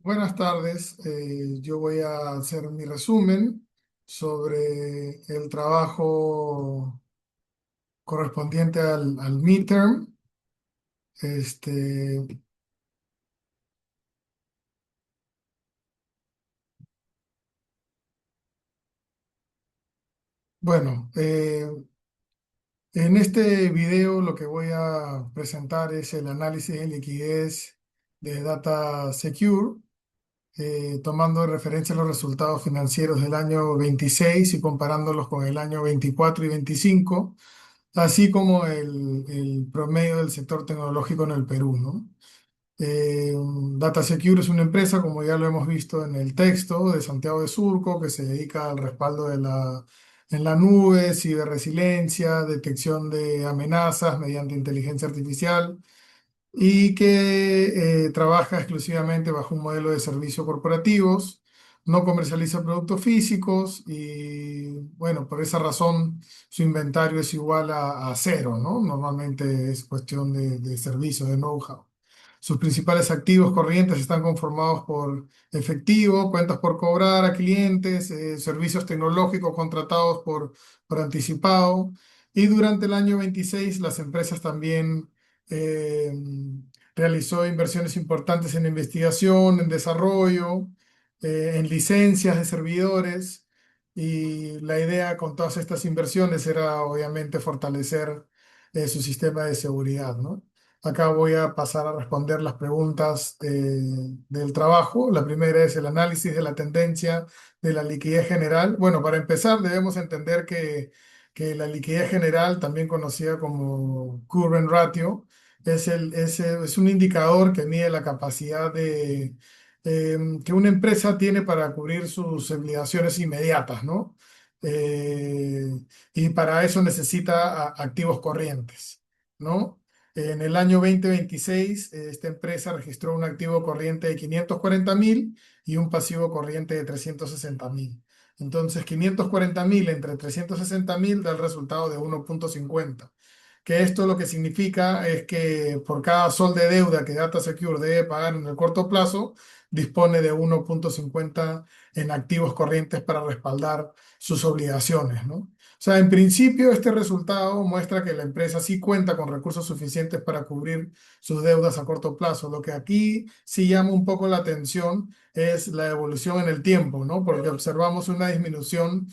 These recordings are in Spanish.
Buenas tardes. Yo voy a hacer mi resumen sobre el trabajo correspondiente al midterm. Este, bueno, en este video lo que voy a presentar es el análisis de liquidez de Data Secure, tomando de referencia los resultados financieros del año 26 y comparándolos con el año 24 y 25, así como el promedio del sector tecnológico en el Perú, ¿no? Eh, DataSecure es una empresa, como ya lo hemos visto en el texto, de Santiago de Surco, que se dedica al respaldo en la nube, ciberresiliencia, detección de amenazas mediante inteligencia artificial y que trabaja exclusivamente bajo un modelo de servicios corporativos, no comercializa productos físicos y, bueno, por esa razón su inventario es igual a cero, ¿no? Normalmente es cuestión de servicio, de know-how. Sus principales activos corrientes están conformados por efectivo, cuentas por cobrar a clientes, servicios tecnológicos contratados por anticipado. Y durante el año 26 las empresas también eh, realizó inversiones importantes en investigación, en desarrollo, en licencias de servidores. Y la idea con todas estas inversiones era obviamente fortalecer su sistema de seguridad, ¿no? Acá voy a pasar a responder las preguntas del trabajo. La primera es el análisis de la tendencia de la liquidez general. Bueno, para empezar debemos entender que la liquidez general, también conocida como current ratio, es un indicador que mide la capacidad que una empresa tiene para cubrir sus obligaciones inmediatas, ¿no? Eh, y para eso necesita activos corrientes, ¿no? En el año 2026, esta empresa registró un activo corriente de 540.000 y un pasivo corriente de 360.000. Entonces, 540.000 entre 360.000 da el resultado de 1,50. Que esto lo que significa es que por cada sol de deuda que Data Secure debe pagar en el corto plazo, dispone de 1,50 en activos corrientes para respaldar sus obligaciones, ¿no? O sea, en principio este resultado muestra que la empresa sí cuenta con recursos suficientes para cubrir sus deudas a corto plazo. Lo que aquí sí llama un poco la atención es la evolución en el tiempo, ¿no? Porque observamos una disminución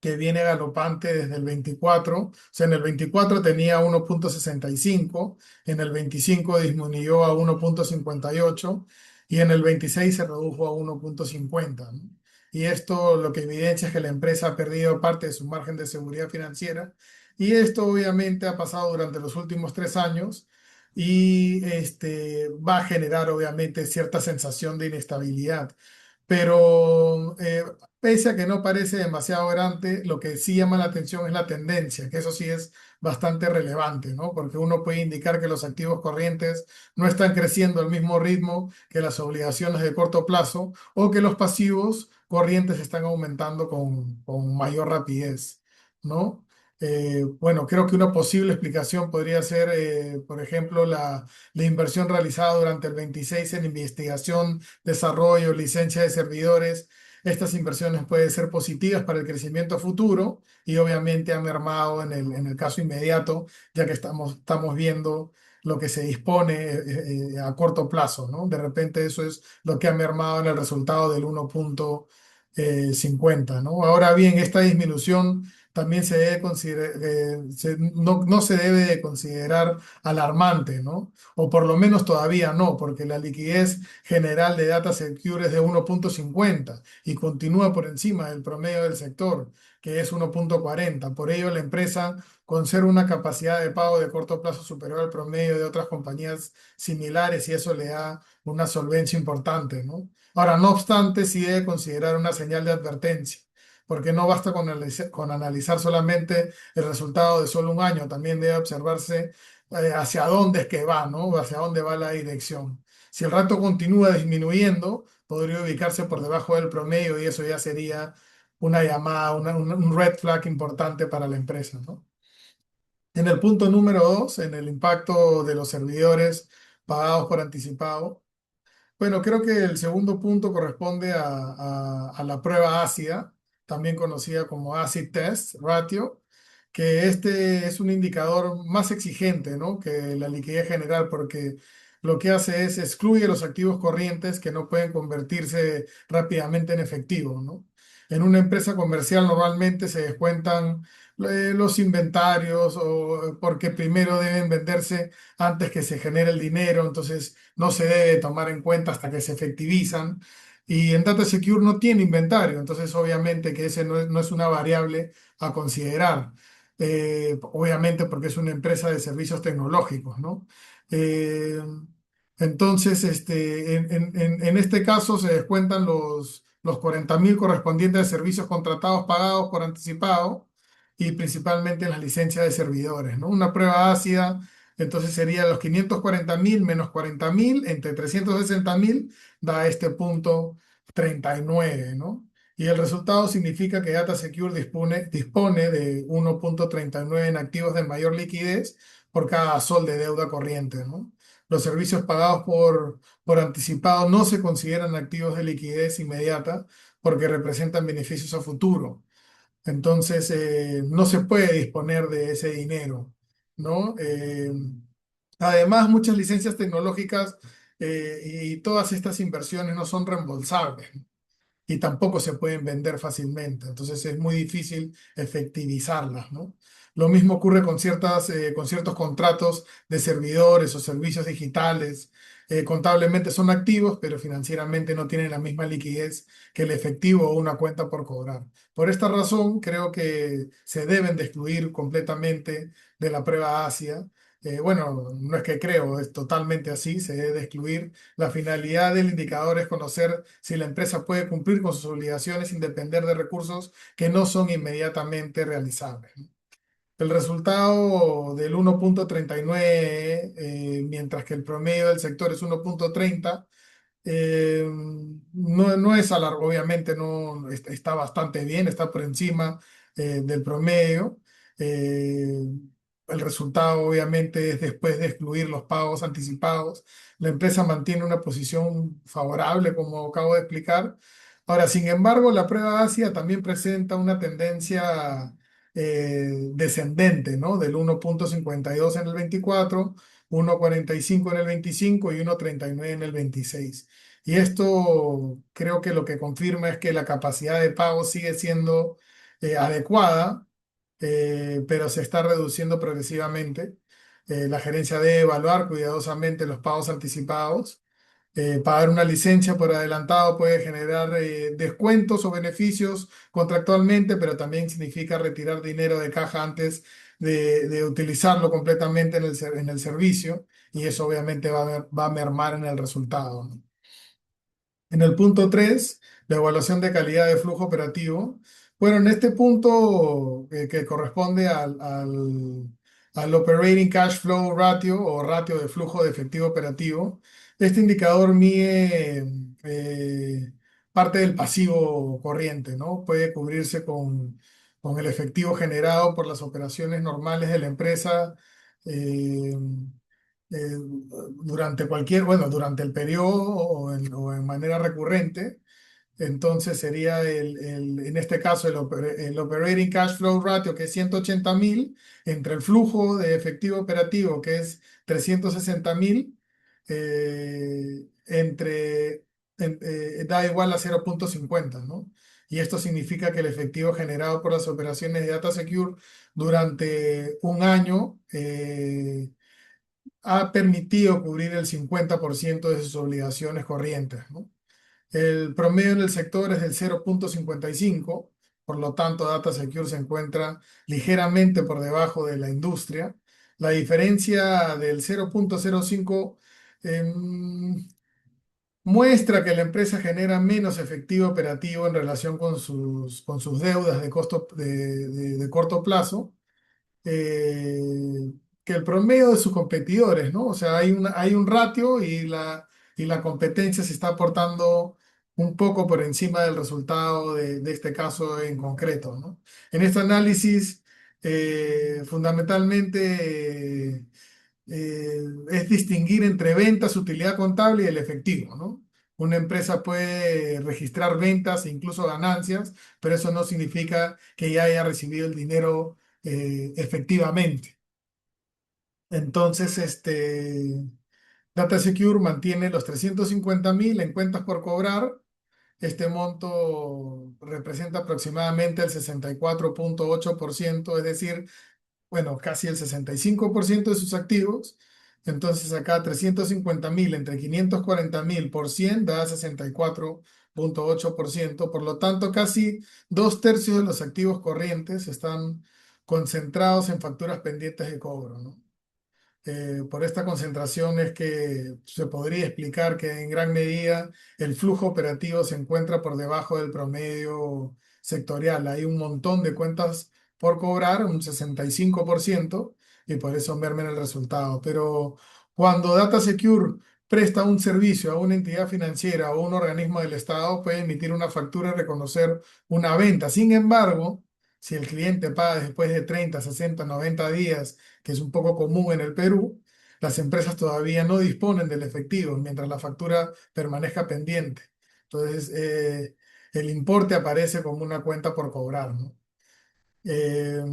que viene galopante desde el 24. O sea, en el 24 tenía 1,65, en el 25 disminuyó a 1,58 y en el 26 se redujo a 1,50, ¿no? Y esto lo que evidencia es que la empresa ha perdido parte de su margen de seguridad financiera, y esto obviamente ha pasado durante los últimos 3 años y va a generar obviamente cierta sensación de inestabilidad. Pero pese a que no parece demasiado grande, lo que sí llama la atención es la tendencia, que eso sí es bastante relevante, ¿no? Porque uno puede indicar que los activos corrientes no están creciendo al mismo ritmo que las obligaciones de corto plazo, o que los pasivos corrientes están aumentando con mayor rapidez, ¿no? Bueno, creo que una posible explicación podría ser, por ejemplo, la inversión realizada durante el 26 en investigación, desarrollo, licencia de servidores. Estas inversiones pueden ser positivas para el crecimiento futuro y obviamente han mermado en el caso inmediato, ya que estamos viendo lo que se dispone a corto plazo, ¿no? De repente eso es lo que ha mermado en el resultado del 1,50, ¿no? Ahora bien, esta disminución también se debe no se debe de considerar alarmante, ¿no? O por lo menos todavía no, porque la liquidez general de Data Secure es de 1,50 y continúa por encima del promedio del sector, que es 1,40. Por ello, la empresa conserva una capacidad de pago de corto plazo superior al promedio de otras compañías similares, y eso le da una solvencia importante, ¿no? Ahora, no obstante, sí debe considerar una señal de advertencia, porque no basta con analizar solamente el resultado de solo un año, también debe observarse hacia dónde es que va, ¿no? Hacia dónde va la dirección. Si el rato continúa disminuyendo, podría ubicarse por debajo del promedio, y eso ya sería una llamada, un red flag importante para la empresa, ¿no? En el punto número 2, en el impacto de los servidores pagados por anticipado. Bueno, creo que el segundo punto corresponde a la prueba ácida, también conocida como acid test ratio, que este es un indicador más exigente, ¿no?, que la liquidez general, porque lo que hace es excluye los activos corrientes que no pueden convertirse rápidamente en efectivo, ¿no? En una empresa comercial normalmente se descuentan los inventarios o porque primero deben venderse antes que se genere el dinero, entonces no se debe tomar en cuenta hasta que se efectivizan. Y en Data Secure no tiene inventario, entonces obviamente que ese no es una variable a considerar. Obviamente porque es una empresa de servicios tecnológicos, ¿no? Eh, entonces, en este caso se descuentan los 40.000 correspondientes a servicios contratados pagados por anticipado y principalmente las licencias de servidores, ¿no? Una prueba ácida entonces sería los 540.000 menos 40.000 entre 360.000 da este punto 39, ¿no? Y el resultado significa que Data Secure dispone de 1,39 en activos de mayor liquidez por cada sol de deuda corriente, ¿no? Los servicios pagados por anticipado no se consideran activos de liquidez inmediata porque representan beneficios a futuro. Entonces, no se puede disponer de ese dinero, ¿no? Además, muchas licencias tecnológicas y todas estas inversiones no son reembolsables y tampoco se pueden vender fácilmente. Entonces es muy difícil efectivizarlas, ¿no? Lo mismo ocurre con ciertos contratos de servidores o servicios digitales. Contablemente son activos, pero financieramente no tienen la misma liquidez que el efectivo o una cuenta por cobrar. Por esta razón, creo que se deben de excluir completamente de la prueba ácida. Bueno, no es que creo, es totalmente así, se debe de excluir. La finalidad del indicador es conocer si la empresa puede cumplir con sus obligaciones sin depender de recursos que no son inmediatamente realizables, ¿no? El resultado del 1,39, mientras que el promedio del sector es 1,30, no es alargo, obviamente no está bastante bien, está por encima del promedio. Eh, el resultado obviamente es después de excluir los pagos anticipados. La empresa mantiene una posición favorable, como acabo de explicar. Ahora, sin embargo, la prueba ácida también presenta una tendencia descendente, ¿no? Del 1,52 en el 24, 1,45 en el 25 y 1,39 en el 26. Y esto creo que lo que confirma es que la capacidad de pago sigue siendo adecuada, pero se está reduciendo progresivamente. La gerencia debe evaluar cuidadosamente los pagos anticipados. Pagar una licencia por adelantado puede generar descuentos o beneficios contractualmente, pero también significa retirar dinero de caja antes de utilizarlo completamente en el servicio, y eso obviamente va a mermar en el resultado, ¿no? En el punto 3, la evaluación de calidad de flujo operativo. Bueno, en este punto que corresponde al Operating Cash Flow Ratio o ratio de flujo de efectivo operativo, este indicador mide parte del pasivo corriente, ¿no? Puede cubrirse con el efectivo generado por las operaciones normales de la empresa. eh, Durante bueno, durante el periodo o en manera recurrente. Entonces sería en este caso el Operating Cash Flow Ratio, que es 180.000, entre el flujo de efectivo operativo, que es 360.000, da igual a 0,50, ¿no? Y esto significa que el efectivo generado por las operaciones de Data Secure durante un año ha permitido cubrir el 50% de sus obligaciones corrientes, ¿no? El promedio en el sector es del 0,55, por lo tanto Data Secure se encuentra ligeramente por debajo de la industria. La diferencia del 0,05 em, muestra que la empresa genera menos efectivo operativo en relación con sus deudas de costo de corto plazo, eh, que el promedio de sus competidores, ¿no? O sea, hay un ratio y la competencia se está aportando un poco por encima del resultado de este caso en concreto, ¿no? En este análisis, fundamentalmente, es distinguir entre ventas, utilidad contable y el efectivo, ¿no? Una empresa puede registrar ventas e incluso ganancias, pero eso no significa que ya haya recibido el dinero efectivamente. Entonces, Data Secure mantiene los 350.000 en cuentas por cobrar. Este monto representa aproximadamente el 64,8%, es decir, bueno, casi el 65% de sus activos. Entonces acá 350.000 entre 540.000 por 100 da 64,8%. Por lo tanto, casi dos tercios de los activos corrientes están concentrados en facturas pendientes de cobro, ¿no? Por esta concentración es que se podría explicar que en gran medida el flujo operativo se encuentra por debajo del promedio sectorial. Hay un montón de cuentas por cobrar, un 65%, y por eso merma en el resultado. Pero cuando Data Secure presta un servicio a una entidad financiera o un organismo del Estado, puede emitir una factura y reconocer una venta. Sin embargo, si el cliente paga después de 30, 60, 90 días, que es un poco común en el Perú, las empresas todavía no disponen del efectivo mientras la factura permanezca pendiente. Entonces, el importe aparece como una cuenta por cobrar, ¿no? Eh,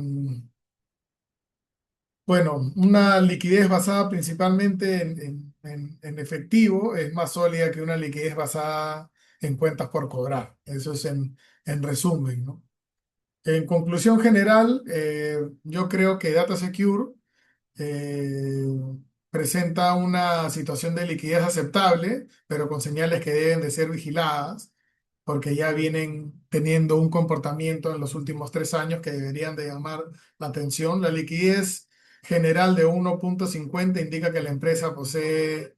bueno, una liquidez basada principalmente en efectivo es más sólida que una liquidez basada en cuentas por cobrar. Eso es en resumen, ¿no? En conclusión general, yo creo que Data Secure eh, presenta una situación de liquidez aceptable, pero con señales que deben de ser vigiladas, porque ya vienen teniendo un comportamiento en los últimos 3 años que deberían de llamar la atención. La liquidez general de 1,50 indica que la empresa posee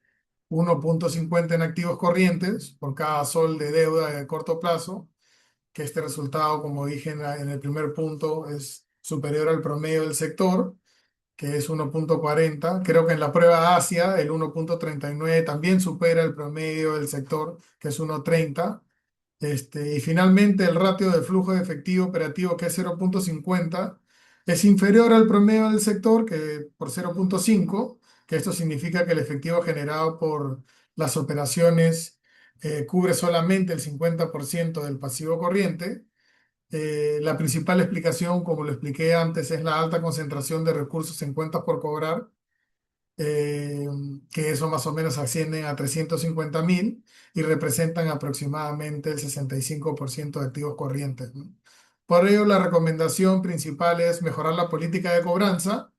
1,50 en activos corrientes por cada sol de deuda de corto plazo, que este resultado, como dije en el primer punto, es superior al promedio del sector, que es 1,40. Creo que en la prueba Asia el 1,39 también supera el promedio del sector, que es 1,30. Y finalmente el ratio de flujo de efectivo operativo, que es 0,50, es inferior al promedio del sector, que por 0,5, que esto significa que el efectivo generado por las operaciones cubre solamente el 50% del pasivo corriente. La principal explicación, como lo expliqué antes, es la alta concentración de recursos en cuentas por cobrar, eh, que eso más o menos ascienden a 350.000 y representan aproximadamente el 65% de activos corrientes, ¿no? Por ello, la recomendación principal es mejorar la política de cobranza,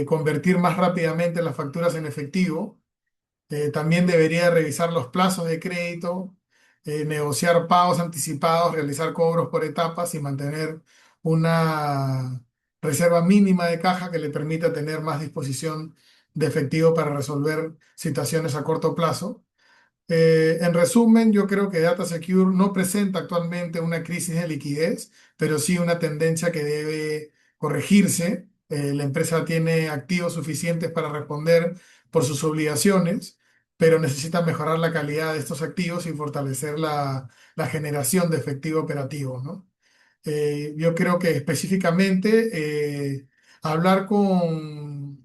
convertir más rápidamente las facturas en efectivo. También debería revisar los plazos de crédito, negociar pagos anticipados, realizar cobros por etapas y mantener una reserva mínima de caja que le permita tener más disposición de efectivo para resolver situaciones a corto plazo. En resumen, yo creo que Data Secure no presenta actualmente una crisis de liquidez, pero sí una tendencia que debe corregirse. La empresa tiene activos suficientes para responder por sus obligaciones, pero necesita mejorar la calidad de estos activos y fortalecer la generación de efectivo operativo, ¿no? Yo creo que específicamente hablar con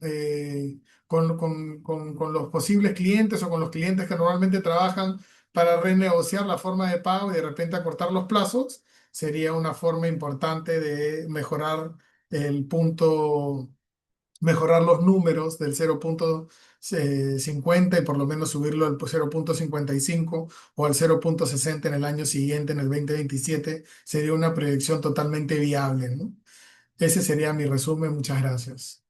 los posibles clientes o con los clientes que normalmente trabajan para renegociar la forma de pago y de repente acortar los plazos sería una forma importante de mejorar el punto, mejorar los números del 0,50 y por lo menos subirlo al 0,55 o al 0,60 en el año siguiente, en el 2027, sería una proyección totalmente viable, ¿no? Ese sería mi resumen. Muchas gracias.